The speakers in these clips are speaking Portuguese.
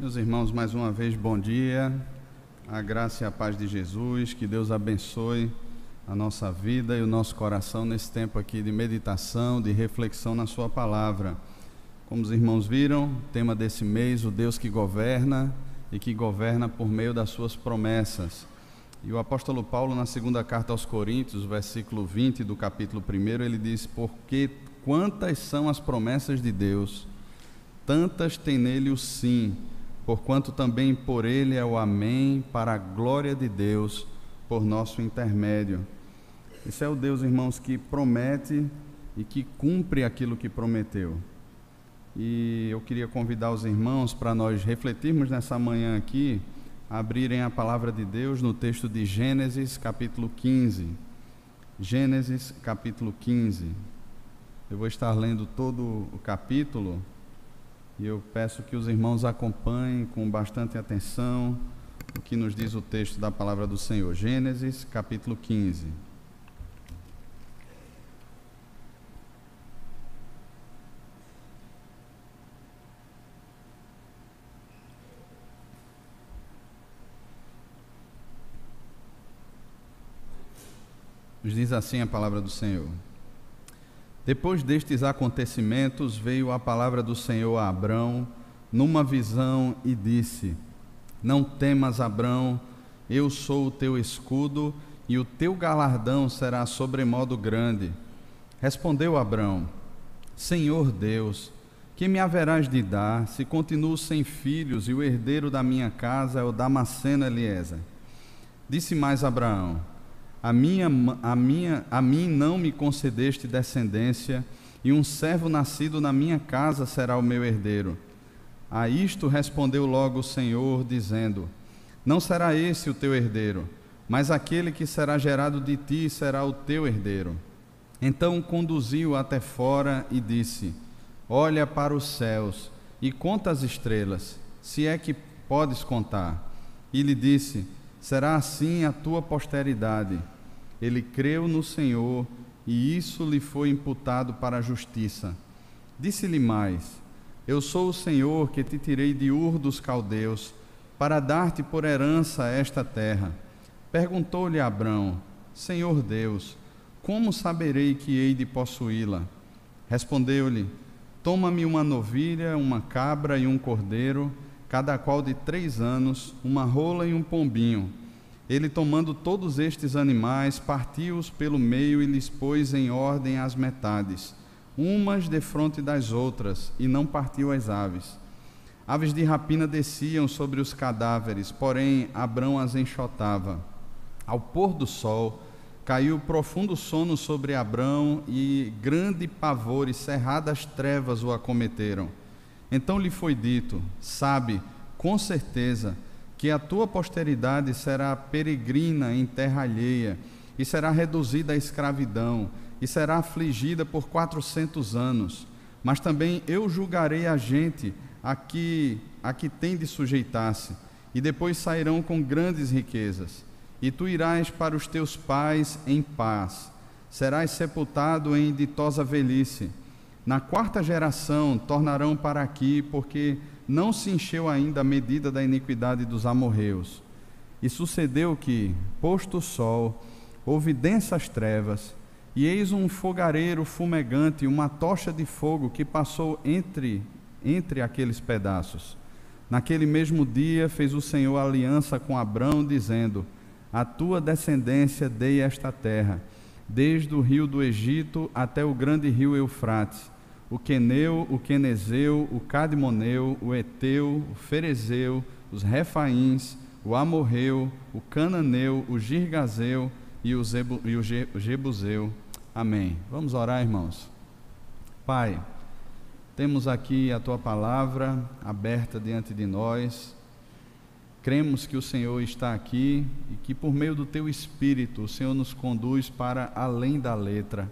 Meus irmãos, mais uma vez, bom dia, a graça e a paz de Jesus, que Deus abençoe a nossa vida e o nosso coração nesse tempo aqui de meditação, de reflexão na sua palavra. Como os irmãos viram, o tema desse mês, o Deus que governa e que governa por meio das suas promessas. E o apóstolo Paulo, na segunda carta aos Coríntios, versículo 20 do capítulo 1, ele diz: porque quantas são as promessas de Deus, tantas tem nele o sim, porquanto também por ele é o amém, para a glória de Deus, por nosso intermédio. Esse é o Deus, irmãos, que promete e que cumpre aquilo que prometeu. E eu queria convidar os irmãos para nós refletirmos nessa manhã aqui, abrirem a palavra de Deus no texto de Gênesis capítulo 15. Gênesis capítulo 15. Eu vou estar lendo todo o capítulo e eu peço que os irmãos acompanhem com bastante atenção o que nos diz o texto da palavra do Senhor. Gênesis capítulo 15. Nos diz assim a palavra do Senhor: depois destes acontecimentos veio a palavra do Senhor a Abrão numa visão e disse: não temas, Abrão, eu sou o teu escudo e o teu galardão será sobremodo grande. Respondeu Abrão: Senhor Deus, que me haverás de dar, se continuo sem filhos e o herdeiro da minha casa é o Damasceno Eliezer? Disse mais Abraão: a mim não me concedeste descendência, e um servo nascido na minha casa será o meu herdeiro. A isto respondeu logo o Senhor, dizendo: não será esse o teu herdeiro, mas aquele que será gerado de ti será o teu herdeiro. Então conduziu até fora e disse: olha para os céus e conta as estrelas, se é que podes contar. E lhe disse: será assim a tua posteridade. Ele creu no Senhor, e isso lhe foi imputado para a justiça. Disse-lhe mais: eu sou o Senhor que te tirei de Ur dos Caldeus, para dar-te por herança esta terra. Perguntou-lhe Abrão: Senhor Deus, como saberei que hei de possuí-la? Respondeu-lhe: toma-me uma novilha, uma cabra e um cordeiro, cada qual de 3 anos, uma rola e um pombinho. Ele, tomando todos estes animais, partiu-os pelo meio e lhes pôs em ordem as metades, umas defronte das outras, e não partiu as aves. Aves de rapina desciam sobre os cadáveres, porém Abrão as enxotava. Ao pôr do sol, caiu profundo sono sobre Abrão, e grande pavor e cerradas trevas o acometeram. Então lhe foi dito: sabe, com certeza, que a tua posteridade será peregrina em terra alheia, e será reduzida à escravidão, e será afligida por 400 anos. Mas também eu julgarei a gente a que tem de sujeitar-se, e depois sairão com grandes riquezas. E tu irás para os teus pais em paz, serás sepultado em ditosa velhice. Na 4ª geração tornarão para aqui, porque não se encheu ainda a medida da iniquidade dos amorreus. E sucedeu que, posto o sol, houve densas trevas, e eis um fogareiro fumegante, uma tocha de fogo que passou entre aqueles pedaços. Naquele mesmo dia fez o Senhor aliança com Abrão, dizendo: a tua descendência dei esta terra, desde o rio do Egito até o grande rio Eufrates, o Queneu, o Quenezeu, o Cadmoneu, o Eteu, o Ferezeu, os Refaíns, o Amorreu, o Cananeu, o Girgazeu e o Jebuseu. Amém. Vamos orar, irmãos. Pai, temos aqui a Tua palavra aberta diante de nós. Cremos que o Senhor está aqui e que por meio do Teu Espírito o Senhor nos conduz para além da letra.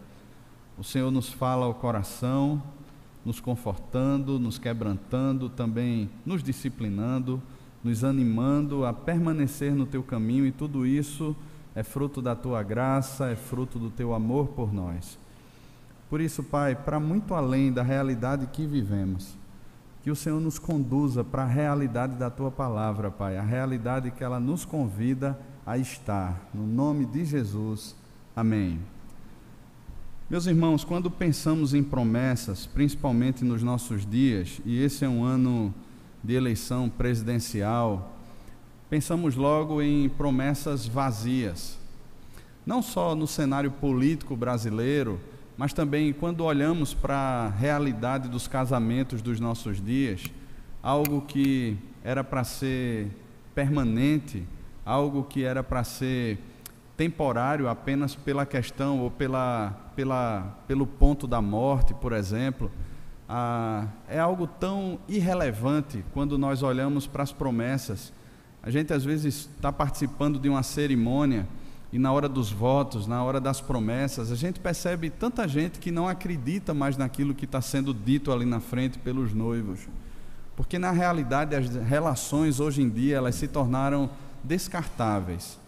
O Senhor nos fala ao coração, nos confortando, nos quebrantando, também nos disciplinando, nos animando a permanecer no Teu caminho, e tudo isso é fruto da Tua graça, é fruto do Teu amor por nós. Por isso, Pai, para muito além da realidade que vivemos, que que o Senhor nos conduza para a realidade da Tua palavra, Pai, a realidade que ela nos convida a estar. No nome de Jesus, amém. Meus irmãos, quando pensamos em promessas, principalmente nos nossos dias, e esse é um ano de eleição presidencial, pensamos logo em promessas vazias. Não só no cenário político brasileiro, mas também quando olhamos para a realidade dos casamentos dos nossos dias, algo que era para ser permanente, algo que era para ser temporário apenas pela questão ou pelo ponto da morte, por exemplo, é algo tão irrelevante quando nós olhamos para as promessas. A gente às vezes está participando de uma cerimônia e na hora dos votos, na hora das promessas, a gente percebe tanta gente que não acredita mais naquilo que está sendo dito ali na frente pelos noivos. Porque na realidade as relações hoje em dia elas se tornaram descartáveis.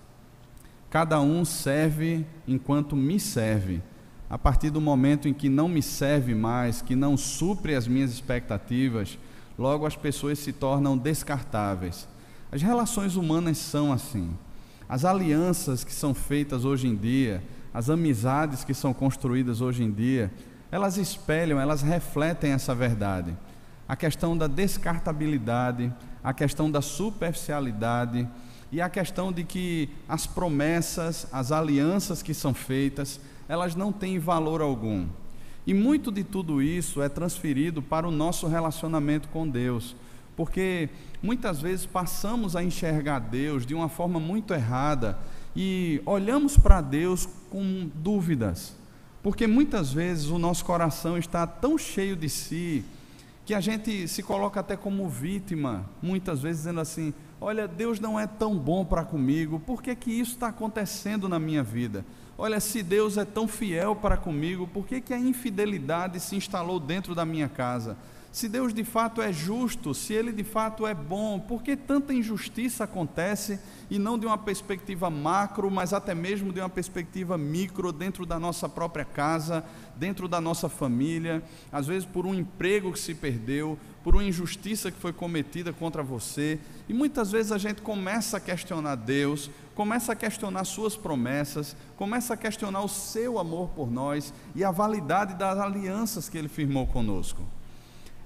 Cada um serve enquanto me serve. A partir do momento em que não me serve mais, que não supre as minhas expectativas, logo as pessoas se tornam descartáveis. As relações humanas são assim. As alianças que são feitas hoje em dia, as amizades que são construídas hoje em dia, elas espelham, elas refletem essa verdade. A questão da descartabilidade, a questão da superficialidade e a questão de que as promessas, as alianças que são feitas, elas não têm valor algum. E muito de tudo isso é transferido para o nosso relacionamento com Deus, porque muitas vezes passamos a enxergar Deus de uma forma muito errada e olhamos para Deus com dúvidas, porque muitas vezes o nosso coração está tão cheio de si, que a gente se coloca até como vítima, muitas vezes dizendo assim: olha, Deus não é tão bom para comigo, por que que isso está acontecendo na minha vida? Olha, se Deus é tão fiel para comigo, por que que a infidelidade se instalou dentro da minha casa? Se Deus de fato é justo, se Ele de fato é bom, por que tanta injustiça acontece e não de uma perspectiva macro, mas até mesmo de uma perspectiva micro dentro da nossa própria casa, dentro da nossa família, às vezes por um emprego que se perdeu, por uma injustiça que foi cometida contra você, e muitas vezes a gente começa a questionar Deus, começa a questionar suas promessas, começa a questionar o seu amor por nós e a validade das alianças que Ele firmou conosco.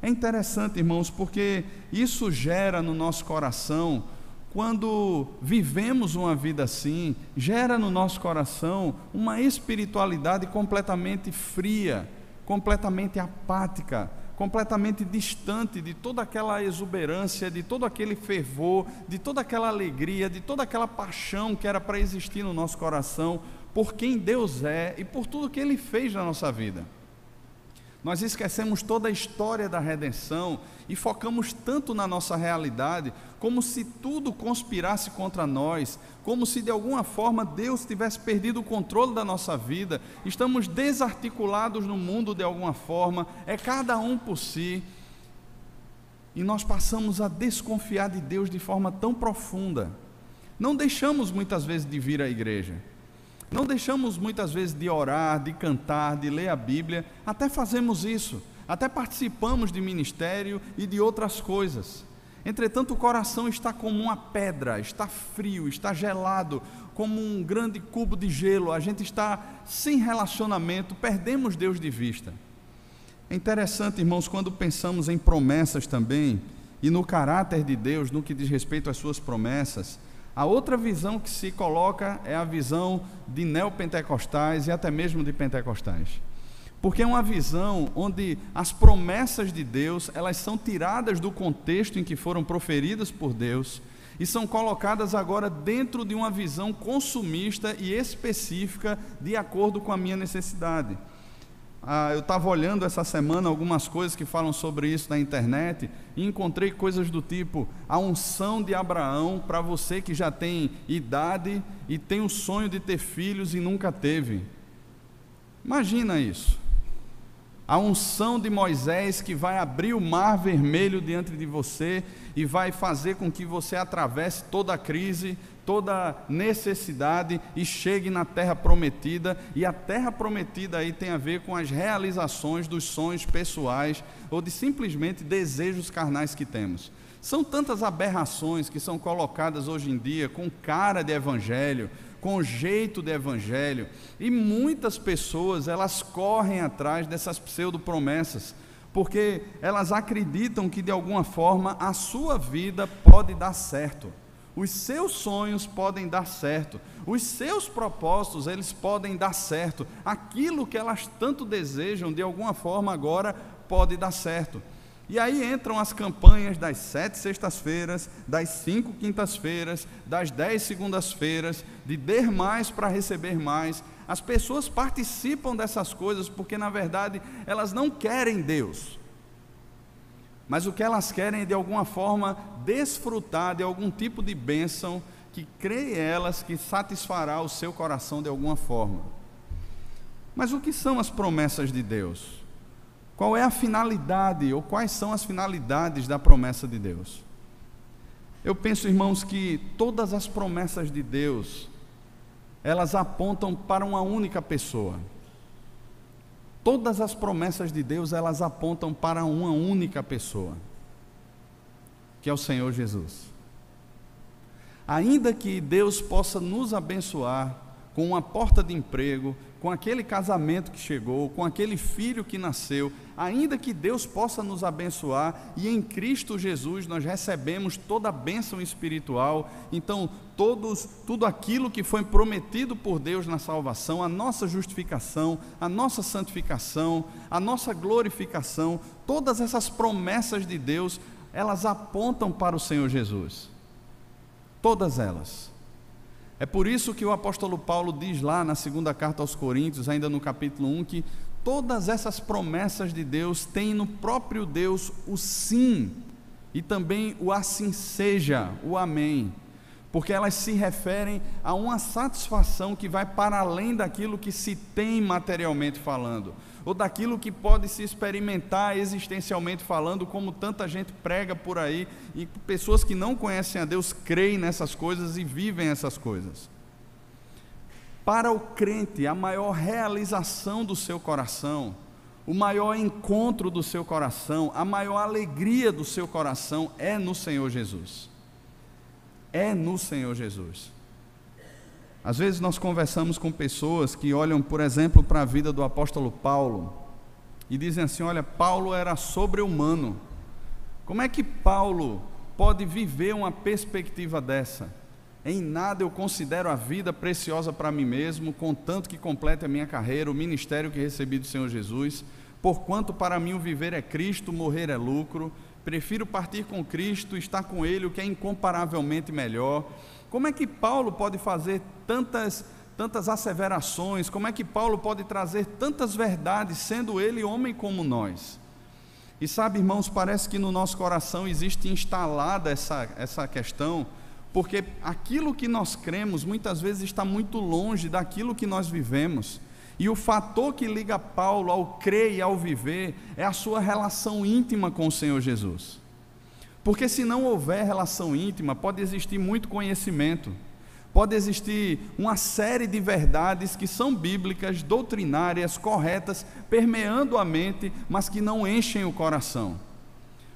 É interessante, irmãos, porque isso gera no nosso coração, quando vivemos uma vida assim, gera no nosso coração uma espiritualidade completamente fria, completamente apática, completamente distante de toda aquela exuberância, de todo aquele fervor, de toda aquela alegria, de toda aquela paixão que era para existir no nosso coração por quem Deus é e por tudo que Ele fez na nossa vida. Nós esquecemos toda a história da redenção e focamos tanto na nossa realidade, como se tudo conspirasse contra nós, como se de alguma forma Deus tivesse perdido o controle da nossa vida. Estamos desarticulados no mundo de alguma forma, é cada um por si, e nós passamos a desconfiar de Deus de forma tão profunda. Não deixamos muitas vezes de vir à igreja, não deixamos muitas vezes de orar, de cantar, de ler a Bíblia, até fazemos isso, até participamos de ministério e de outras coisas. Entretanto, o coração está como uma pedra, está frio, está gelado, como um grande cubo de gelo, a gente está sem relacionamento, perdemos Deus de vista. É interessante, irmãos, quando pensamos em promessas também, e no caráter de Deus, no que diz respeito às suas promessas, a outra visão que se coloca é a visão de neopentecostais e até mesmo de pentecostais. Porque é uma visão onde as promessas de Deus, elas são tiradas do contexto em que foram proferidas por Deus e são colocadas agora dentro de uma visão consumista e específica de acordo com a minha necessidade. Eu estava olhando essa semana algumas coisas que falam sobre isso na internet e encontrei coisas do tipo: a unção de Abraão para você que já tem idade e tem o sonho de ter filhos e nunca teve. Imagina isso. A unção de Moisés que vai abrir o mar vermelho diante de você e vai fazer com que você atravesse toda a crise, toda a necessidade e chegue na terra prometida. E a terra prometida aí tem a ver com as realizações dos sonhos pessoais ou de simplesmente desejos carnais que temos. São tantas aberrações que são colocadas hoje em dia com cara de evangelho, com jeito de evangelho, e muitas pessoas, elas correm atrás dessas pseudo-promessas, porque elas acreditam que de alguma forma a sua vida pode dar certo, os seus sonhos podem dar certo, os seus propósitos, eles podem dar certo, aquilo que elas tanto desejam, de alguma forma agora pode dar certo. E aí entram as campanhas das 7 sextas-feiras, das 5 quintas-feiras, das 10 segundas-feiras, de dar mais para receber mais. As pessoas participam dessas coisas porque, na verdade, elas não querem Deus. Mas o que elas querem é, de alguma forma, desfrutar de algum tipo de bênção que creem elas que satisfará o seu coração de alguma forma. Mas o que são as promessas de Deus? Qual é a finalidade, ou quais são as finalidades da promessa de Deus? Eu penso, irmãos, que todas as promessas de Deus, elas apontam para uma única pessoa. Todas as promessas de Deus, elas apontam para uma única pessoa, que é o Senhor Jesus. Ainda que Deus possa nos abençoar com uma porta de emprego, com aquele casamento que chegou, com aquele filho que nasceu, ainda que Deus possa nos abençoar, e em Cristo Jesus nós recebemos toda a bênção espiritual, então tudo aquilo que foi prometido por Deus na salvação, a nossa justificação, a nossa santificação, a nossa glorificação, todas essas promessas de Deus, elas apontam para o Senhor Jesus, todas elas. É por isso que o apóstolo Paulo diz lá na segunda carta aos Coríntios, ainda no capítulo 1, que todas essas promessas de Deus têm no próprio Deus o sim, e também o assim seja, o amém, porque elas se referem a uma satisfação que vai para além daquilo que se tem materialmente falando, ou daquilo que pode se experimentar existencialmente falando, como tanta gente prega por aí, e pessoas que não conhecem a Deus creem nessas coisas e vivem essas coisas. Para o crente, a maior realização do seu coração, o maior encontro do seu coração, a maior alegria do seu coração é no Senhor Jesus. É no Senhor Jesus. Às vezes nós conversamos com pessoas que olham, por exemplo, para a vida do apóstolo Paulo e dizem assim: olha, Paulo era sobre-humano. Como é que Paulo pode viver uma perspectiva dessa? Em nada eu considero a vida preciosa para mim mesmo, contanto que complete a minha carreira, o ministério que recebi do Senhor Jesus, porquanto para mim o viver é Cristo, morrer é lucro, prefiro partir com Cristo, estar com Ele, o que é incomparavelmente melhor. Como é que Paulo pode fazer tantas asseverações? Como é que Paulo pode trazer tantas verdades, sendo ele homem como nós? E sabe, irmãos, parece que no nosso coração existe instalada essa questão, porque aquilo que nós cremos muitas vezes está muito longe daquilo que nós vivemos. E o fator que liga Paulo ao crer e ao viver é a sua relação íntima com o Senhor Jesus. Porque se não houver relação íntima, pode existir muito conhecimento, pode existir uma série de verdades que são bíblicas, doutrinárias, corretas, permeando a mente, mas que não enchem o coração.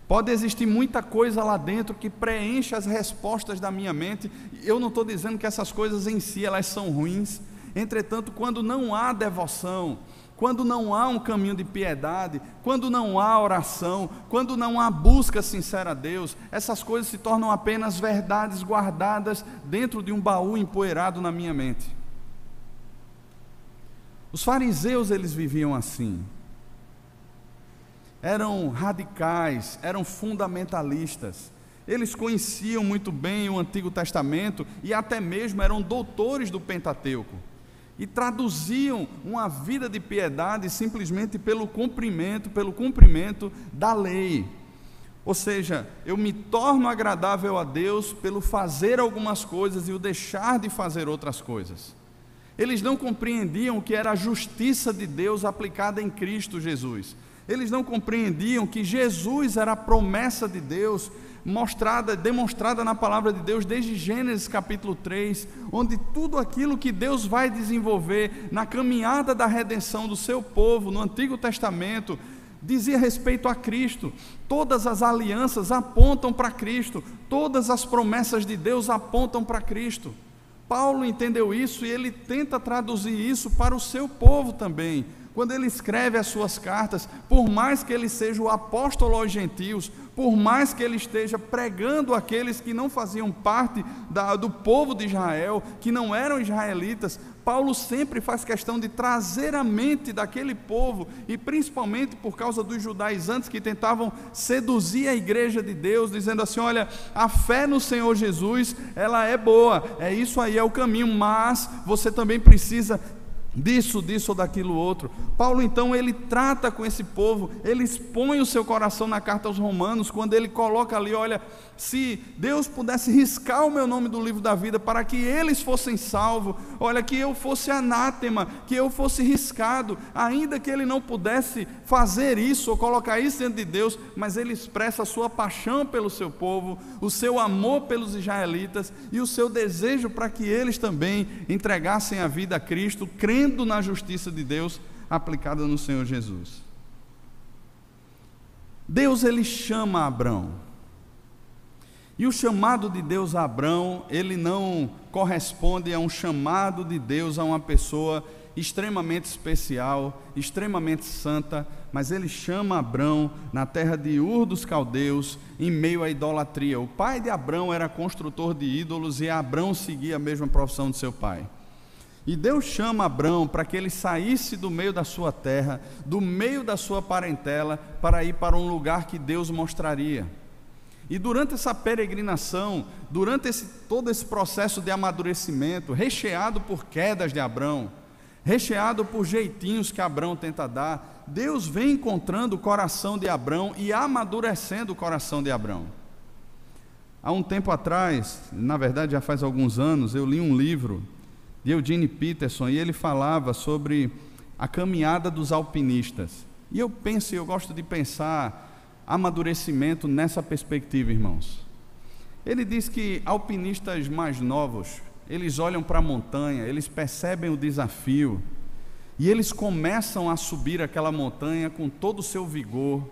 Pode existir muita coisa lá dentro que preenche as respostas da minha mente. Eu não estou dizendo que essas coisas em si elas são ruins. Entretanto, quando não há devoção, quando não há um caminho de piedade, quando não há oração, quando não há busca sincera a Deus, essas coisas se tornam apenas verdades guardadas dentro de um baú empoeirado na minha mente. Os fariseus, eles viviam assim. Eram radicais, eram fundamentalistas. Eles conheciam muito bem o Antigo Testamento e até mesmo eram doutores do Pentateuco. E traduziam uma vida de piedade simplesmente pelo cumprimento da lei. Ou seja, eu me torno agradável a Deus pelo fazer algumas coisas e o deixar de fazer outras coisas. Eles não compreendiam o que era a justiça de Deus aplicada em Cristo Jesus. Eles não compreendiam que Jesus era a promessa de Deus, demonstrada na palavra de Deus desde Gênesis capítulo 3, onde tudo aquilo que Deus vai desenvolver na caminhada da redenção do seu povo no Antigo Testamento dizia respeito a Cristo. Todas as alianças apontam para Cristo, todas as promessas de Deus apontam para Cristo. Paulo entendeu isso e ele tenta traduzir isso para o seu povo também. Quando ele escreve as suas cartas, por mais que ele seja o apóstolo aos gentios, por mais que ele esteja pregando àqueles que não faziam parte do povo de Israel, que não eram israelitas, Paulo sempre faz questão de trazer a mente daquele povo, e principalmente por causa dos judaizantes que tentavam seduzir a igreja de Deus, dizendo assim: olha, a fé no Senhor Jesus, ela é boa, é isso aí, é o caminho, mas você também precisa disso ou daquilo outro. Paulo então, ele trata com esse povo, ele expõe o seu coração na carta aos Romanos, quando ele coloca ali: olha, se Deus pudesse riscar o meu nome do livro da vida para que eles fossem salvos, olha, que eu fosse anátema, que eu fosse riscado, ainda que ele não pudesse fazer isso ou colocar isso diante de Deus, mas ele expressa a sua paixão pelo seu povo, o seu amor pelos israelitas e o seu desejo para que eles também entregassem a vida a Cristo, crendo na justiça de Deus aplicada no Senhor Jesus. Deus, ele chama Abrão, e o chamado de Deus a Abrão, ele não corresponde a um chamado de Deus a uma pessoa extremamente especial, extremamente santa, mas ele chama Abrão na terra de Ur dos Caldeus, em meio à idolatria. O pai de Abrão era construtor de ídolos e Abrão seguia a mesma profissão de seu pai. E Deus chama Abrão para que ele saísse do meio da sua terra, do meio da sua parentela, para ir para um lugar que Deus mostraria. E durante essa peregrinação, durante todo esse processo de amadurecimento, recheado por quedas de Abrão, recheado por jeitinhos que Abrão tenta dar, Deus vem encontrando o coração de Abrão e amadurecendo o coração de Abrão. Há um tempo atrás, na verdade já faz alguns anos, eu li um livro de Eugene Peterson, e ele falava sobre a caminhada dos alpinistas. E eu gosto de pensar amadurecimento nessa perspectiva, irmãos. Ele diz que alpinistas mais novos, eles olham para a montanha, eles percebem o desafio, e eles começam a subir aquela montanha com todo o seu vigor,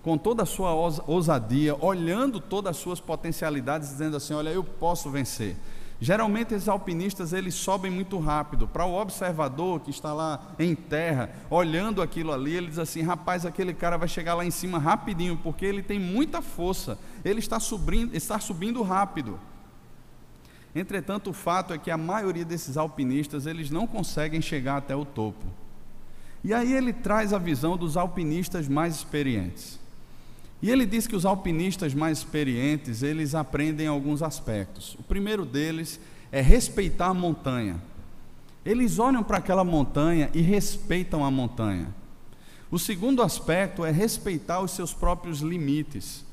com toda a sua ousadia, olhando todas as suas potencialidades, dizendo assim: olha, eu posso vencer. Geralmente esses alpinistas, eles sobem muito rápido. Para o observador que está lá em terra, olhando aquilo ali, ele diz assim: rapaz, aquele cara vai chegar lá em cima rapidinho, porque ele tem muita força, ele está subindo rápido. Entretanto, o fato é que a maioria desses alpinistas, eles não conseguem chegar até o topo. E aí ele traz a visão dos alpinistas mais experientes. E ele diz que os alpinistas mais experientes, eles aprendem alguns aspectos. O primeiro deles é respeitar a montanha. Eles olham para aquela montanha e respeitam a montanha. O segundo aspecto é respeitar os seus próprios limites.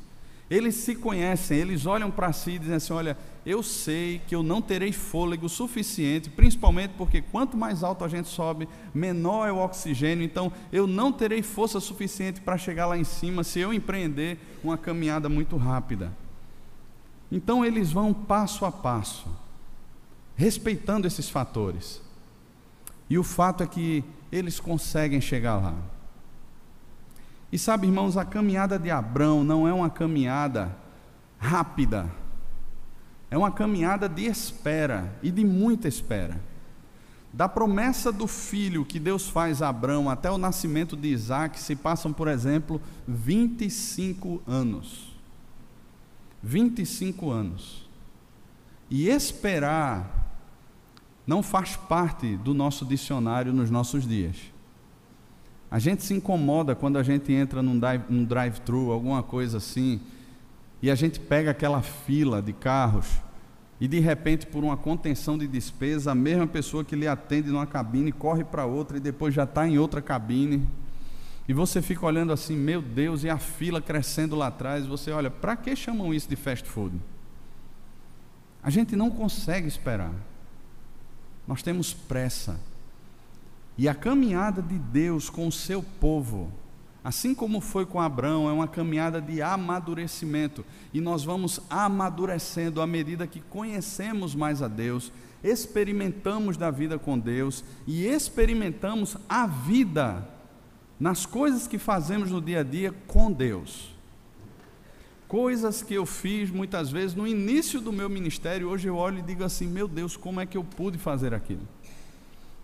Eles se conhecem, eles olham para si e dizem assim: olha, eu sei que eu não terei fôlego suficiente, principalmente porque quanto mais alto a gente sobe, menor é o oxigênio, então eu não terei força suficiente para chegar lá em cima se eu empreender uma caminhada muito rápida. Então eles vão passo a passo, respeitando esses fatores. E o fato é que eles conseguem chegar lá. E sabe, irmãos, a caminhada de Abrão não é uma caminhada rápida, é uma caminhada de espera, e de muita espera. Da promessa do filho que Deus faz a Abrão até o nascimento de Isaac, se passam, por exemplo, 25 anos. 25 anos. E esperar não faz parte do nosso dicionário nos nossos dias. A gente se incomoda quando a gente entra num drive-thru, alguma coisa assim, e a gente pega aquela fila de carros, e de repente, por uma contenção de despesa, a mesma pessoa que lhe atende numa cabine corre para outra e depois já está em outra cabine, e você fica olhando assim: meu Deus, e a fila crescendo lá atrás. Você olha, para que chamam isso de fast food? A gente não consegue esperar. Nós temos pressa. E a caminhada de Deus com o seu povo, assim como foi com Abraão, é uma caminhada de amadurecimento. E nós vamos amadurecendo à medida que conhecemos mais a Deus, experimentamos da vida com Deus e experimentamos a vida nas coisas que fazemos no dia a dia com Deus. Coisas que eu fiz muitas vezes no início do meu ministério, hoje eu olho e digo assim: meu Deus, como é que eu pude fazer aquilo?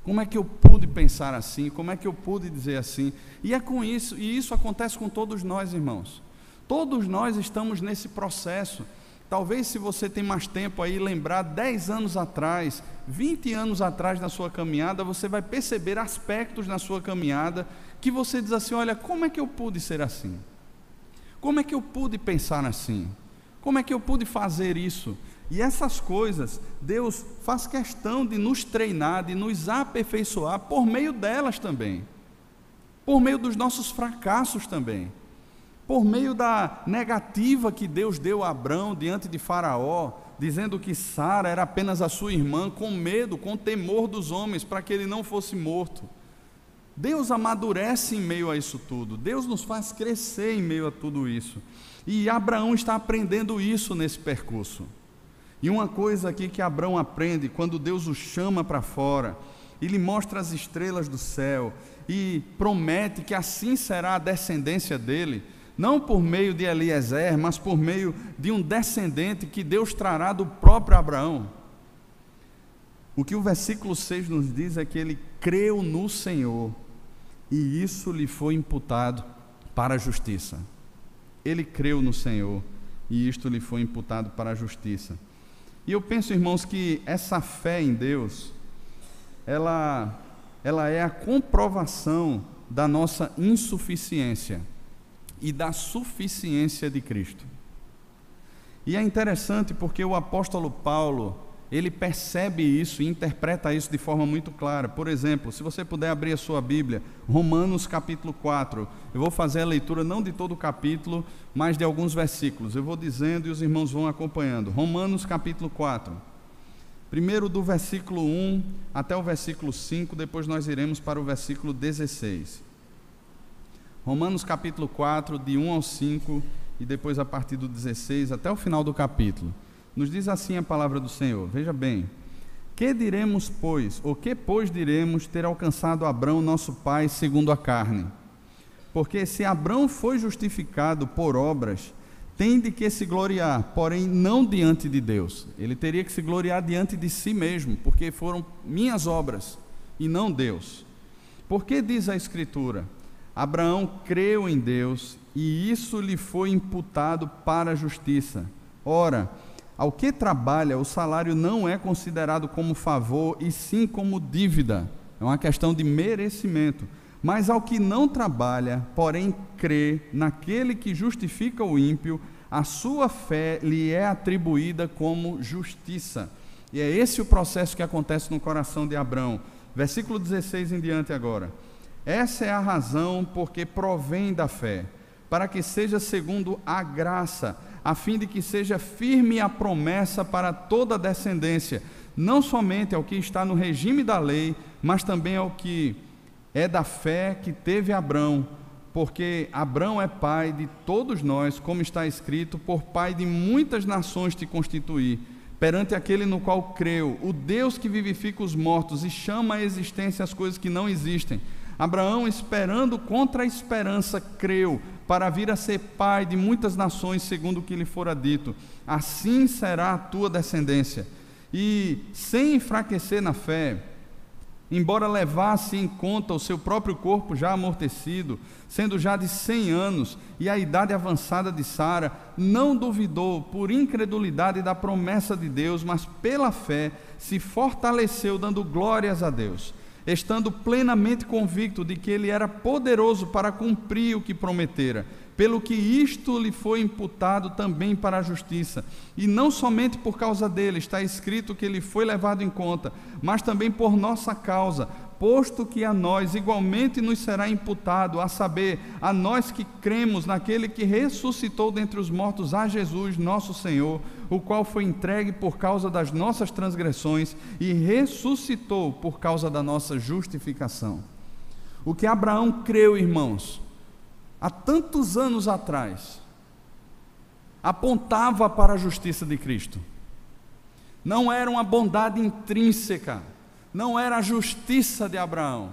Como é que eu pude pensar assim? Como é que eu pude dizer assim? E é com isso, e isso acontece com todos nós, irmãos. Todos nós estamos nesse processo. Talvez, se você tem mais tempo aí, lembrar 10 anos atrás, 20 anos atrás na sua caminhada, você vai perceber aspectos na sua caminhada que você diz assim: olha, como é que eu pude ser assim? Como é que eu pude pensar assim? Como é que eu pude fazer isso? E essas coisas, Deus faz questão de nos treinar, de nos aperfeiçoar por meio delas também, por meio dos nossos fracassos também, por meio da negativa que Deus deu a Abrão diante de Faraó, dizendo que Sara era apenas a sua irmã, com medo, com temor dos homens, para que ele não fosse morto. Deus amadurece em meio a isso tudo, Deus nos faz crescer em meio a tudo isso, e Abraão está aprendendo isso nesse percurso. E uma coisa aqui que Abraão aprende, quando Deus o chama para fora, ele mostra as estrelas do céu, e promete que assim será a descendência dele, não por meio de Eliezer, mas por meio de um descendente que Deus trará do próprio Abraão. O que o versículo 6 nos diz é que ele creu no Senhor, e isso lhe foi imputado para a justiça. Ele creu no Senhor, e isto lhe foi imputado para a justiça. E eu penso, irmãos, que essa fé em Deus, ela é a comprovação da nossa insuficiência e da suficiência de Cristo. E é interessante porque o apóstolo Paulo, ele percebe isso e interpreta isso de forma muito clara. Por exemplo, se você puder abrir a sua Bíblia, Romanos capítulo 4, eu vou fazer a leitura não de todo o capítulo, mas de alguns versículos. Eu vou dizendo e os irmãos vão acompanhando. Romanos capítulo 4, primeiro do versículo 1 até o versículo 5, depois nós iremos para o versículo 16. Romanos capítulo 4, de 1 ao 5, e depois a partir do 16 até o final do capítulo. Nos diz assim a palavra do Senhor, veja bem: que diremos, pois, ou que, pois, diremos ter alcançado Abrão, nosso pai, segundo a carne? Porque se Abrão foi justificado por obras, tem de que se gloriar, porém não diante de Deus. Ele teria que se gloriar diante de si mesmo, porque foram minhas obras, e não Deus. Porque diz a Escritura: Abraão creu em Deus, e isso lhe foi imputado para a justiça. Ora, ao que trabalha, o salário não é considerado como favor, e sim como dívida. É uma questão de merecimento. Mas ao que não trabalha, porém crê naquele que justifica o ímpio, a sua fé lhe é atribuída como justiça. E é esse o processo que acontece no coração de Abrão. Versículo 16 em diante agora. Essa é a razão porque provém da fé, para que seja segundo a graça, a fim de que seja firme a promessa para toda a descendência, não somente ao que está no regime da lei, mas também ao que é da fé que teve Abrão, porque Abrão é pai de todos nós, como está escrito: por pai de muitas nações te constituí, perante aquele no qual creu, o Deus que vivifica os mortos e chama à existência as coisas que não existem. Abraão, esperando contra a esperança, creu, para vir a ser pai de muitas nações, segundo o que lhe fora dito: assim será a tua descendência. E sem enfraquecer na fé, embora levasse em conta o seu próprio corpo já amortecido, sendo já de 100 anos, e a idade avançada de Sara, não duvidou por incredulidade da promessa de Deus, mas pela fé se fortaleceu, dando glórias a Deus, estando plenamente convicto de que ele era poderoso para cumprir o que prometera, pelo que isto lhe foi imputado também para a justiça. E não somente por causa dele, está escrito que ele foi levado em conta, mas também por nossa causa, posto que a nós igualmente nos será imputado, a saber, a nós que cremos naquele que ressuscitou dentre os mortos a Jesus, nosso Senhor, o qual foi entregue por causa das nossas transgressões e ressuscitou por causa da nossa justificação. O que Abraão creu, irmãos, há tantos anos atrás, apontava para a justiça de Cristo. Não era uma bondade intrínseca, não era a justiça de Abraão,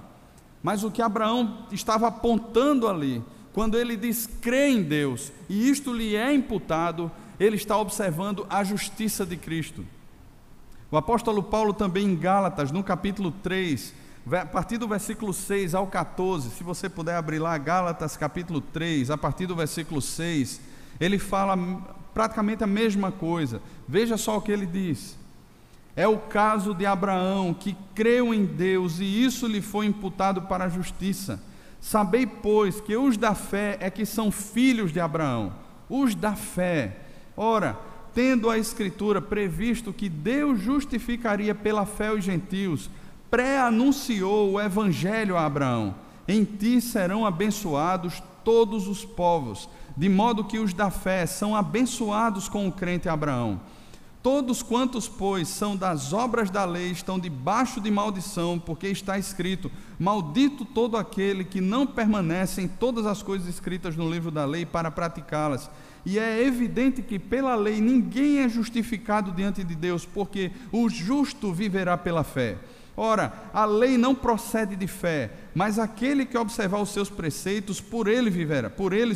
mas o que Abraão estava apontando ali, quando ele diz crê em Deus, e isto lhe é imputado, ele está observando a justiça de Cristo. O apóstolo Paulo também em Gálatas, no capítulo 3, a partir do versículo 6 ao 14, se você puder abrir lá, Gálatas capítulo 3, a partir do versículo 6, ele fala praticamente a mesma coisa. Veja só o que ele diz: é o caso de Abraão, que creu em Deus, e isso lhe foi imputado para a justiça. Sabei, pois, que os da fé é que são filhos de Abraão, os da fé. Ora, tendo a Escritura previsto que Deus justificaria pela fé os gentios, pré-anunciou o Evangelho a Abraão: em ti serão abençoados todos os povos, de modo que os da fé são abençoados com o crente Abraão. Todos quantos, pois, são das obras da lei estão debaixo de maldição, porque está escrito: maldito todo aquele que não permanece em todas as coisas escritas no livro da lei para praticá-las. E é evidente que pela lei ninguém é justificado diante de Deus, porque o justo viverá pela fé. Ora, a lei não procede de fé, mas aquele que observar os seus preceitos, por eles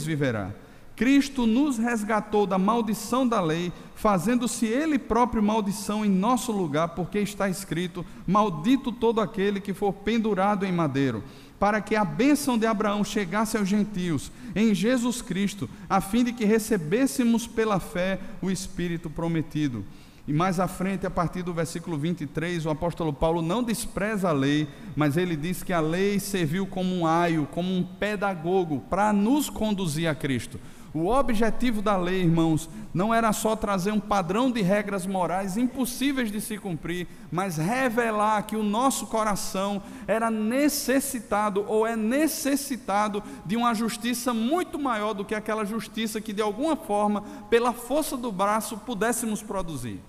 viverá. Cristo nos resgatou da maldição da lei, fazendo-se Ele próprio maldição em nosso lugar, porque está escrito: maldito todo aquele que for pendurado em madeiro, para que a bênção de Abraão chegasse aos gentios, em Jesus Cristo, a fim de que recebêssemos pela fé o Espírito prometido. E mais à frente, a partir do versículo 23, o apóstolo Paulo não despreza a lei, mas ele diz que a lei serviu como um aio, como um pedagogo, para nos conduzir a Cristo. O objetivo da lei, irmãos, não era só trazer um padrão de regras morais impossíveis de se cumprir, mas revelar que o nosso coração era necessitado, ou é necessitado, de uma justiça muito maior do que aquela justiça que de alguma forma, pela força do braço, pudéssemos produzir.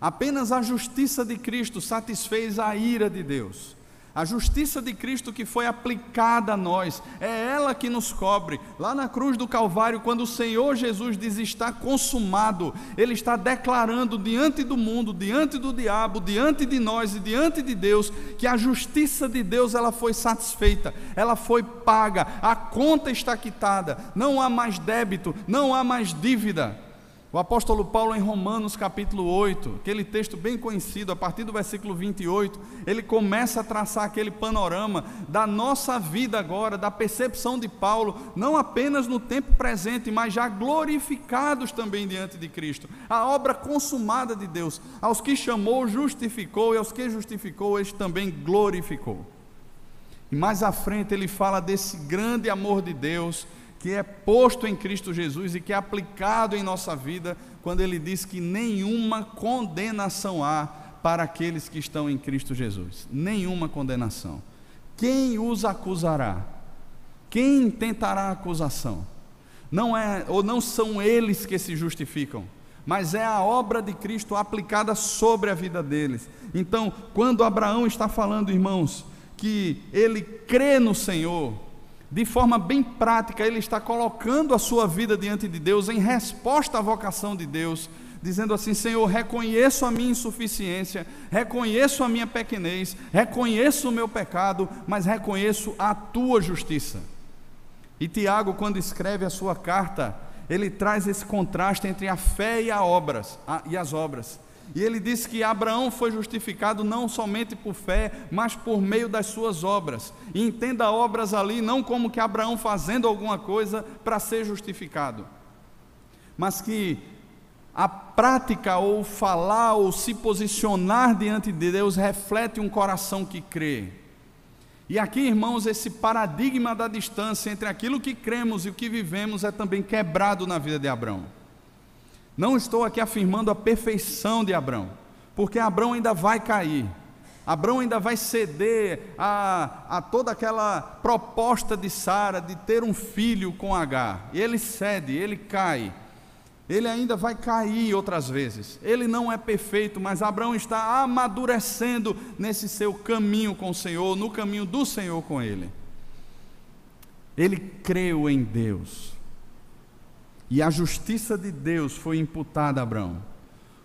Apenas a justiça de Cristo satisfez a ira de Deus. A justiça de Cristo que foi aplicada a nós, é ela que nos cobre. Lá na cruz do Calvário, quando o Senhor Jesus diz está consumado, Ele está declarando diante do mundo, diante do diabo, diante de nós e diante de Deus, que a justiça de Deus ela foi satisfeita, ela foi paga, a conta está quitada, não há mais débito, não há mais dívida. O apóstolo Paulo em Romanos capítulo 8, aquele texto bem conhecido, a partir do versículo 28, ele começa a traçar aquele panorama da nossa vida agora, da percepção de Paulo, não apenas no tempo presente, mas já glorificados também diante de Cristo, a obra consumada de Deus, aos que chamou, justificou, e aos que justificou, este também glorificou. E mais à frente ele fala desse grande amor de Deus, que é posto em Cristo Jesus e que é aplicado em nossa vida, quando ele diz que nenhuma condenação há para aqueles que estão em Cristo Jesus. Nenhuma condenação. Quem os acusará? Quem intentará a acusação? Não é, ou não são eles que se justificam, mas é a obra de Cristo aplicada sobre a vida deles. Então, quando Abraão está falando, irmãos, que ele crê no Senhor, de forma bem prática, ele está colocando a sua vida diante de Deus, em resposta à vocação de Deus, dizendo assim: Senhor, reconheço a minha insuficiência, reconheço a minha pequenez, reconheço o meu pecado, mas reconheço a tua justiça. E Tiago, quando escreve a sua carta, ele traz esse contraste entre a fé e as obras. E ele diz que Abraão foi justificado não somente por fé, mas por meio das suas obras. E entenda obras ali não como que Abraão fazendo alguma coisa para ser justificado, mas que a prática, ou falar, ou se posicionar diante de Deus, reflete um coração que crê. E aqui, irmãos, esse paradigma da distância entre aquilo que cremos e o que vivemos é também quebrado na vida de Abraão. Não estou aqui afirmando a perfeição de Abraão, porque Abraão ainda vai cair. Abrão ainda vai ceder a toda aquela proposta de Sara de ter um filho com Agar. E ele cede, ele cai. Ele ainda vai cair outras vezes. Ele não é perfeito, mas Abrão está amadurecendo nesse seu caminho com o Senhor, no caminho do Senhor com ele. Ele creu em Deus. E a justiça de Deus foi imputada a Abrão.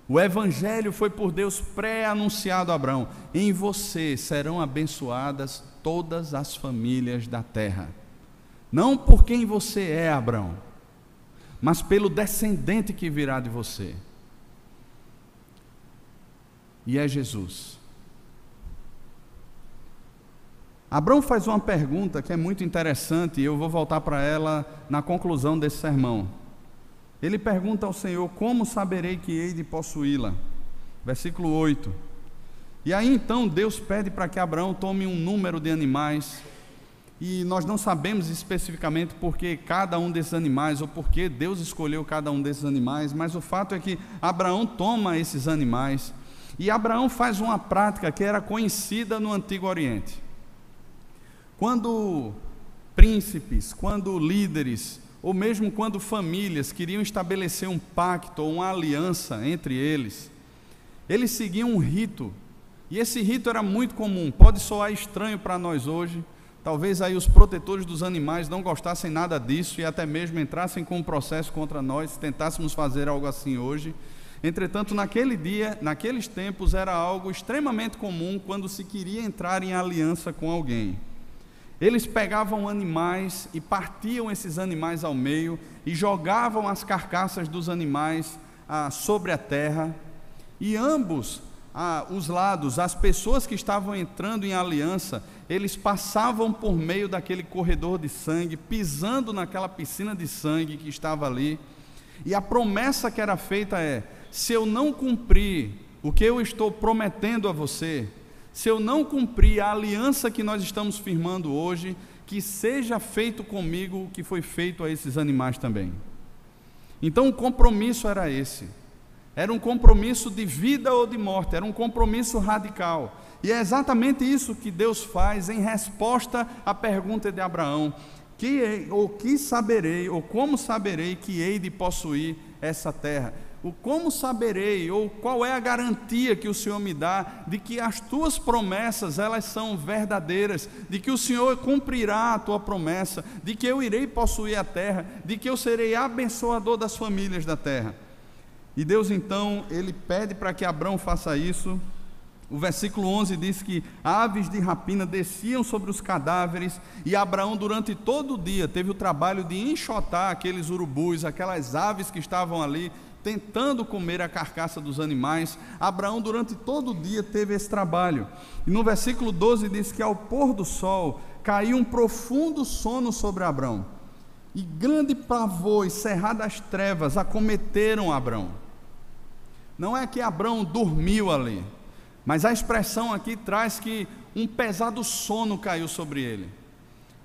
O evangelho foi por Deus pré-anunciado a Abrão: em você serão abençoadas todas as famílias da terra. Não por quem você é, Abrão, mas pelo descendente que virá de você. E é Jesus. Abrão faz uma pergunta que é muito interessante, e eu vou voltar para ela na conclusão desse sermão. Ele pergunta ao Senhor: como saberei que hei de possuí-la? Versículo 8. E aí então Deus pede para que Abraão tome um número de animais, e nós não sabemos especificamente por que cada um desses animais, ou por que Deus escolheu cada um desses animais, mas o fato é que Abraão toma esses animais, e Abraão faz uma prática que era conhecida no Antigo Oriente. Quando príncipes, quando líderes, ou mesmo quando famílias queriam estabelecer um pacto ou uma aliança entre eles, eles seguiam um rito, e esse rito era muito comum. Pode soar estranho para nós hoje, talvez aí os protetores dos animais não gostassem nada disso e até mesmo entrassem com um processo contra nós se tentássemos fazer algo assim hoje. Entretanto, naquele dia, naqueles tempos, era algo extremamente comum quando se queria entrar em aliança com alguém. Eles pegavam animais e partiam esses animais ao meio e jogavam as carcaças dos animais sobre a terra, e ambos os lados, as pessoas que estavam entrando em aliança, eles passavam por meio daquele corredor de sangue, pisando naquela piscina de sangue que estava ali, e a promessa que era feita é: se eu não cumprir o que eu estou prometendo a você, se eu não cumprir a aliança que nós estamos firmando hoje, que seja feito comigo o que foi feito a esses animais também. Então o compromisso era esse, era um compromisso de vida ou de morte, era um compromisso radical, e é exatamente isso que Deus faz em resposta à pergunta de Abraão: que saberei, ou como saberei que hei de possuir essa terra? O como saberei, ou qual é a garantia que o Senhor me dá de que as tuas promessas, elas são verdadeiras, de que o Senhor cumprirá a tua promessa, de que eu irei possuir a terra, de que eu serei abençoador das famílias da terra? E Deus então, ele pede para que Abrão faça isso. O versículo 11 diz que aves de rapina desciam sobre os cadáveres, e Abraão durante todo o dia teve o trabalho de enxotar aqueles urubus, aquelas aves que estavam ali tentando comer a carcaça dos animais. Abraão durante todo o dia teve esse trabalho, e no versículo 12 diz que ao pôr do sol caiu um profundo sono sobre Abrão, e grande pavor e cerradas trevas acometeram Abrão. Não é que Abrão dormiu ali, mas a expressão aqui traz que um pesado sono caiu sobre ele.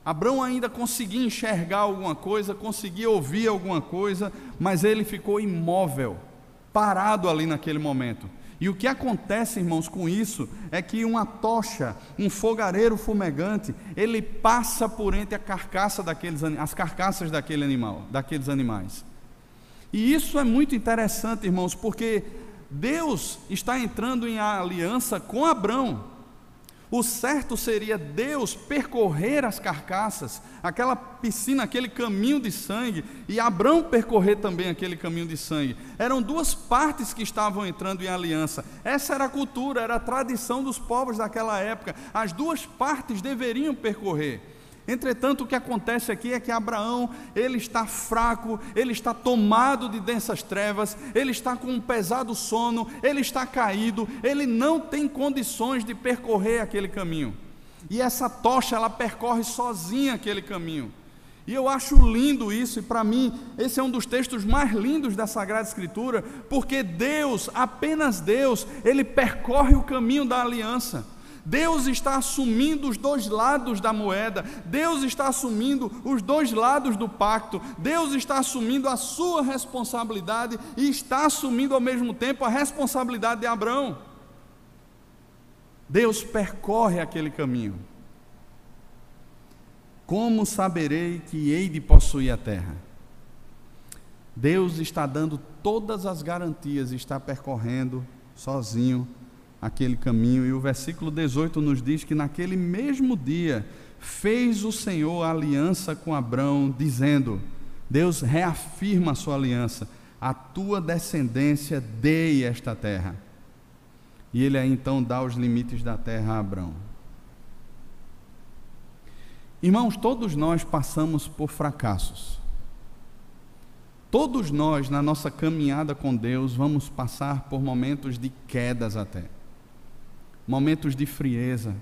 Abrão ainda conseguia enxergar alguma coisa, conseguia ouvir alguma coisa, mas ele ficou imóvel, parado ali naquele momento. E o que acontece, irmãos, com isso, é que uma tocha, um fogareiro fumegante, ele passa por entre as carcaças daqueles animais. E isso é muito interessante, irmãos, porque Deus está entrando em aliança com Abrão. O certo seria Deus percorrer as carcaças, aquela piscina, aquele caminho de sangue, e Abrão percorrer também aquele caminho de sangue. Eram duas partes que estavam entrando em aliança. Essa era a cultura, era a tradição dos povos daquela época. As duas partes deveriam percorrer. Entretanto, o que acontece aqui é que Abraão, ele está fraco, ele está tomado de densas trevas, ele está com um pesado sono, ele está caído, ele não tem condições de percorrer aquele caminho. E essa tocha, ela percorre sozinha aquele caminho. E eu acho lindo isso, e para mim, esse é um dos textos mais lindos da Sagrada Escritura, porque Deus, apenas Deus, ele percorre o caminho da aliança. Deus está assumindo os dois lados da moeda, Deus está assumindo os dois lados do pacto, Deus está assumindo a sua responsabilidade e está assumindo ao mesmo tempo a responsabilidade de Abrão. Deus percorre aquele caminho. Como saberei que hei de possuir a terra? Deus está dando todas as garantias, está percorrendo sozinho aquele caminho. E o versículo 18 nos diz que naquele mesmo dia fez o Senhor aliança com Abrão, dizendo, Deus reafirma a sua aliança, a tua descendência dei esta terra. E ele aí então dá os limites da terra a Abrão. Irmãos, todos nós passamos por fracassos. Todos nós, na nossa caminhada com Deus, vamos passar por momentos de quedas até. Momentos de frieza.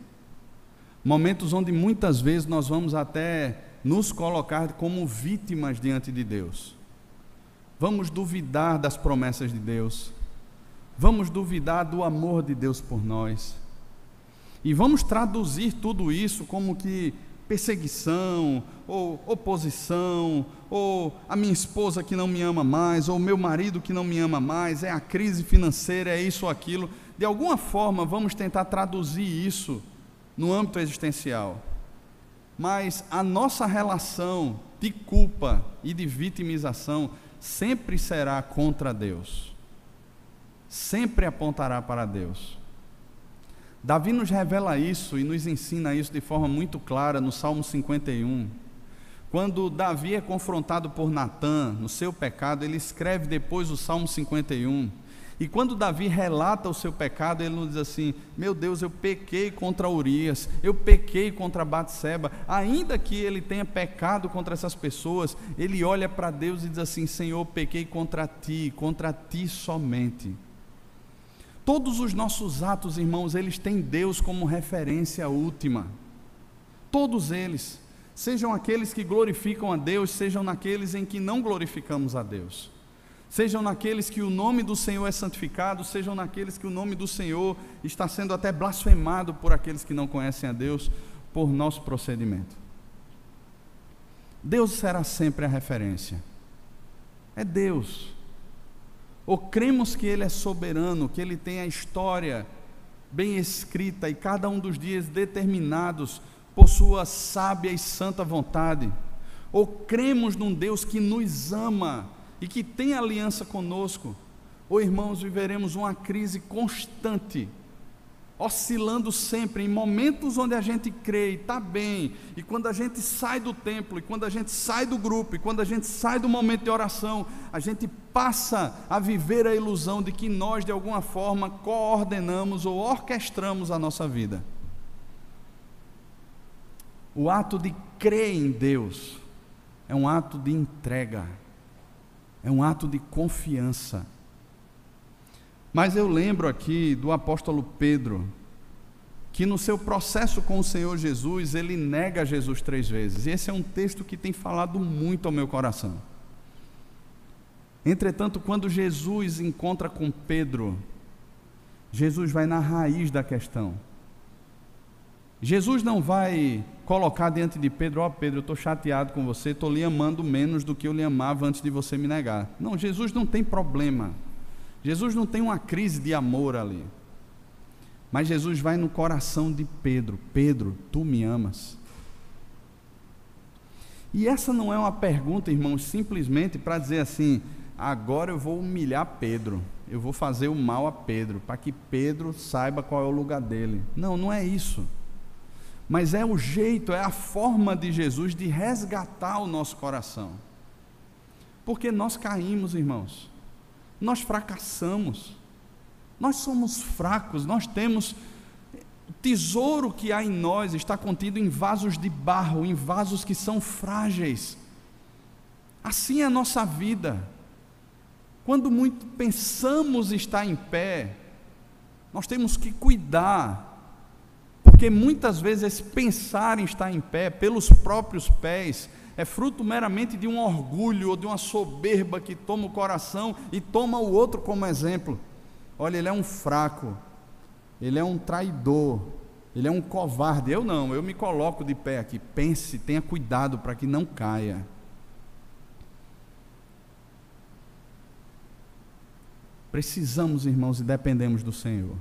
Momentos onde muitas vezes nós vamos até nos colocar como vítimas diante de Deus. Vamos duvidar das promessas de Deus. Vamos duvidar do amor de Deus por nós. E vamos traduzir tudo isso como que perseguição, ou oposição, ou a minha esposa que não me ama mais, ou o meu marido que não me ama mais, é a crise financeira, é isso ou aquilo. De alguma forma vamos tentar traduzir isso no âmbito existencial. Mas a nossa relação de culpa e de vitimização sempre será contra Deus. Sempre apontará para Deus. Davi nos revela isso e nos ensina isso de forma muito clara no Salmo 51. Quando Davi é confrontado por Natã no seu pecado, ele escreve depois o Salmo 51. E quando Davi relata o seu pecado, ele nos diz assim, meu Deus, eu pequei contra Urias, eu pequei contra Batseba. Ainda que ele tenha pecado contra essas pessoas, ele olha para Deus e diz assim, Senhor, pequei contra ti somente. Todos os nossos atos, irmãos, eles têm Deus como referência última. Todos eles, sejam aqueles que glorificam a Deus, sejam naqueles em que não glorificamos a Deus. Sejam naqueles que o nome do Senhor é santificado, sejam naqueles que o nome do Senhor está sendo até blasfemado por aqueles que não conhecem a Deus, por nosso procedimento. Deus será sempre a referência. É Deus. Ou cremos que Ele é soberano, que Ele tem a história bem escrita e cada um dos dias determinados por sua sábia e santa vontade. Ou cremos num Deus que nos ama e que tem aliança conosco. Ou, irmãos, viveremos uma crise constante, oscilando sempre, em momentos onde a gente crê e está bem, e quando a gente sai do templo, e quando a gente sai do grupo, e quando a gente sai do momento de oração, a gente passa a viver a ilusão de que nós, de alguma forma, coordenamos ou orquestramos a nossa vida. O ato de crer em Deus é um ato de entrega, é um ato de confiança. Mas eu lembro aqui do apóstolo Pedro, que no seu processo com o Senhor Jesus, ele nega Jesus 3 vezes. E esse é um texto que tem falado muito ao meu coração. Entretanto, quando Jesus encontra com Pedro, Jesus vai na raiz da questão. Jesus não vai colocar diante de Pedro, ó Pedro, eu estou chateado com você, estou lhe amando menos do que eu lhe amava antes de você me negar. Não, Jesus não tem problema. Jesus não tem uma crise de amor ali. Mas Jesus vai no coração de Pedro. Pedro, tu me amas? E essa não é uma pergunta, irmãos, simplesmente para dizer assim, agora eu vou humilhar Pedro, eu vou fazer o mal a Pedro, para que Pedro saiba qual é o lugar dele. Não, não é isso. Mas é o jeito, é a forma de Jesus de resgatar o nosso coração. Porque nós caímos, irmãos. Nós fracassamos, nós somos fracos, nós temos o tesouro que há em nós, está contido em vasos de barro, em vasos que são frágeis. Assim é a nossa vida. Quando muito pensamos estar em pé, nós temos que cuidar, porque muitas vezes esse pensar em estar em pé, pelos próprios pés, é fruto meramente de um orgulho ou de uma soberba que toma o coração e toma o outro como exemplo. Olha, ele é um fraco, ele é um traidor, ele é um covarde. Eu não, eu me coloco de pé aqui. Pense, tenha cuidado para que não caia. Precisamos, irmãos, e dependemos do Senhor.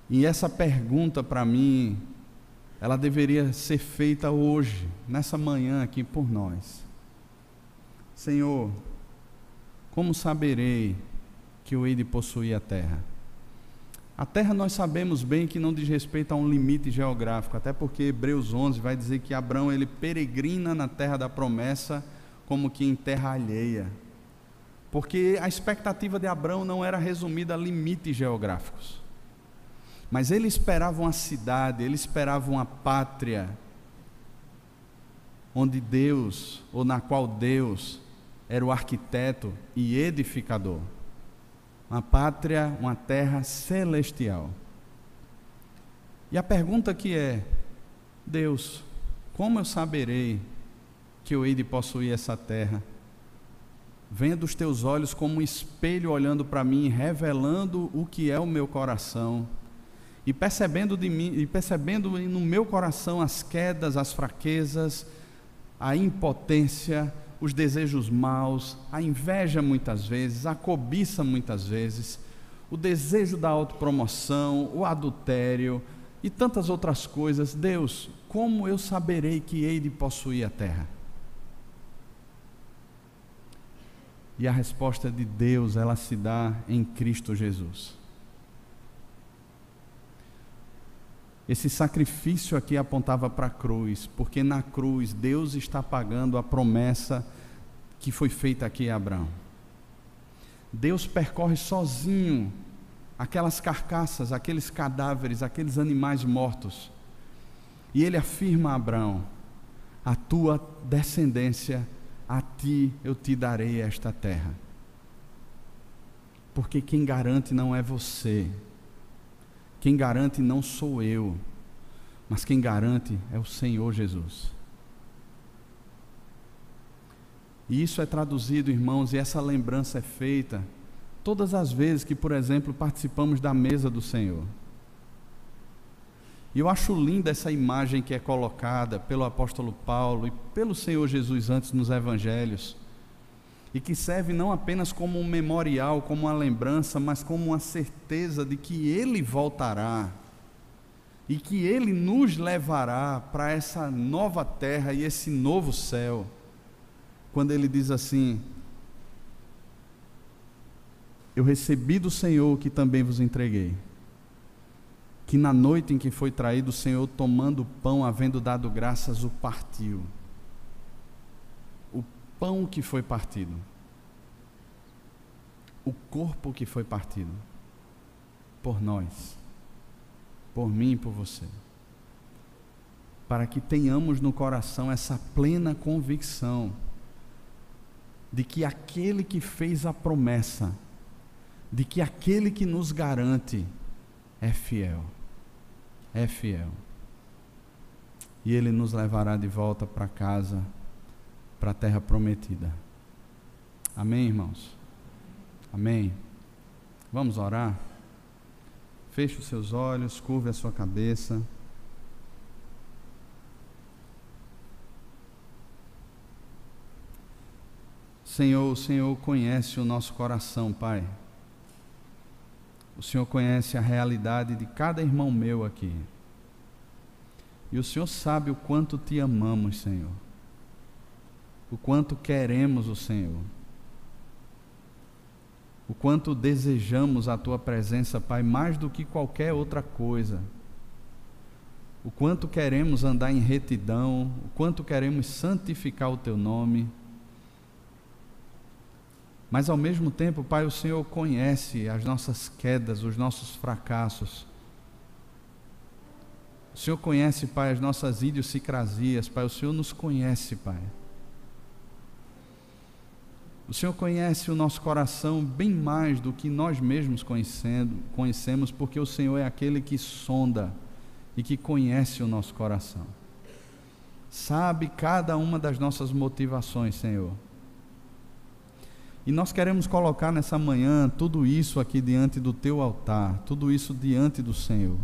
E essa pergunta para mim, ela deveria ser feita hoje, nessa manhã aqui por nós. Senhor, como saberei que eu hei de possuir a terra? A terra nós sabemos bem que não diz respeito a um limite geográfico, até porque Hebreus 11 vai dizer que Abraão ele peregrina na terra da promessa como que em terra alheia. Porque a expectativa de Abraão não era resumida a limites geográficos. Mas ele esperava uma cidade, ele esperava uma pátria, onde Deus, ou na qual Deus era o arquiteto e edificador. Uma pátria, uma terra celestial. E a pergunta que é: Deus, como eu saberei que eu hei de possuir essa terra? Venha dos teus olhos como um espelho olhando para mim, revelando o que é o meu coração. E percebendo no meu coração as quedas, as fraquezas, a impotência, os desejos maus, a inveja muitas vezes, a cobiça muitas vezes, o desejo da autopromoção, o adultério e tantas outras coisas. Deus, como eu saberei que hei de possuir a terra? E a resposta de Deus, ela se dá em Cristo Jesus. Esse sacrifício aqui apontava para a cruz, porque na cruz Deus está pagando a promessa que foi feita aqui a Abraão. Deus percorre sozinho aquelas carcaças, aqueles cadáveres, aqueles animais mortos, e ele afirma a Abraão: a tua descendência, a ti eu te darei esta terra. Porque quem garante não é você, quem garante não sou eu, mas quem garante é o Senhor Jesus. E isso é traduzido, irmãos, e essa lembrança é feita todas as vezes que, por exemplo, participamos da mesa do Senhor. E eu acho linda essa imagem que é colocada pelo apóstolo Paulo e pelo Senhor Jesus antes nos evangelhos, e que serve não apenas como um memorial, como uma lembrança, mas como uma certeza de que Ele voltará e que Ele nos levará para essa nova terra e esse novo céu. Quando Ele diz assim: eu recebi do Senhor o que também vos entreguei, que na noite em que foi traído, o Senhor, tomando o pão, havendo dado graças, o partiu. O pão que foi partido, o corpo que foi partido, por nós, por mim e por você, para que tenhamos no coração essa plena convicção de que aquele que fez a promessa, de que aquele que nos garante é fiel, e Ele nos levará de volta para casa, para a terra prometida. Amém, irmãos? Amém? Vamos orar? Feche os seus olhos, curve a sua cabeça. Senhor, o Senhor conhece o nosso coração, Pai. O Senhor conhece a realidade de cada irmão meu aqui. E o Senhor sabe o quanto te amamos, Senhor. O quanto queremos o Senhor. O quanto desejamos a Tua presença, Pai, mais do que qualquer outra coisa. O quanto queremos andar em retidão, o quanto queremos santificar o Teu nome. Mas ao mesmo tempo, Pai, o Senhor conhece as nossas quedas, os nossos fracassos. O Senhor conhece, Pai, as nossas idiosincrasias, Pai. O Senhor nos conhece, Pai. O Senhor conhece o nosso coração bem mais do que nós mesmos conhecemos, porque o Senhor é aquele que sonda e que conhece o nosso coração. Sabe cada uma das nossas motivações, Senhor. E nós queremos colocar nessa manhã tudo isso aqui diante do Teu altar, tudo isso diante do Senhor.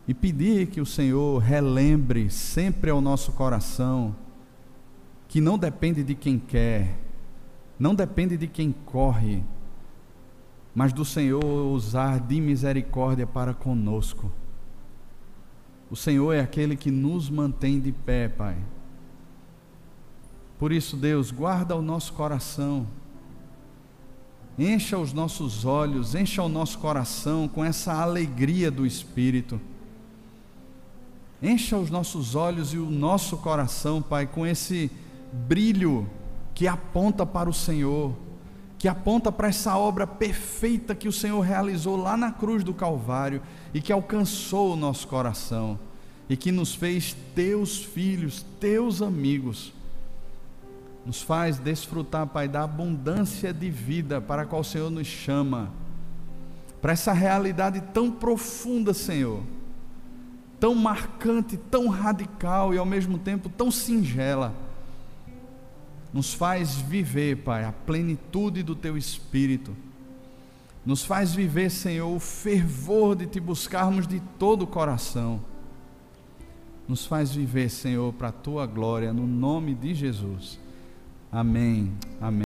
E pedir que o Senhor relembre sempre ao nosso coração que não depende de quem quer, não depende de quem corre, mas do Senhor usar de misericórdia para conosco. O Senhor é aquele que nos mantém de pé, Pai. Por isso, Deus, guarda o nosso coração, encha os nossos olhos, encha o nosso coração com essa alegria do Espírito. Encha os nossos olhos e o nosso coração, Pai, com esse brilho que aponta para o Senhor, que aponta para essa obra perfeita que o Senhor realizou lá na cruz do Calvário e que alcançou o nosso coração e que nos fez teus filhos, teus amigos. Nos faz desfrutar, Pai, da abundância de vida para a qual o Senhor nos chama, para essa realidade tão profunda, Senhor, tão marcante, tão radical e ao mesmo tempo tão singela. Nos faz viver, Pai, a plenitude do Teu Espírito. Nos faz viver, Senhor, o fervor de Te buscarmos de todo o coração. Nos faz viver, Senhor, para a Tua glória, no nome de Jesus. Amém. Amém.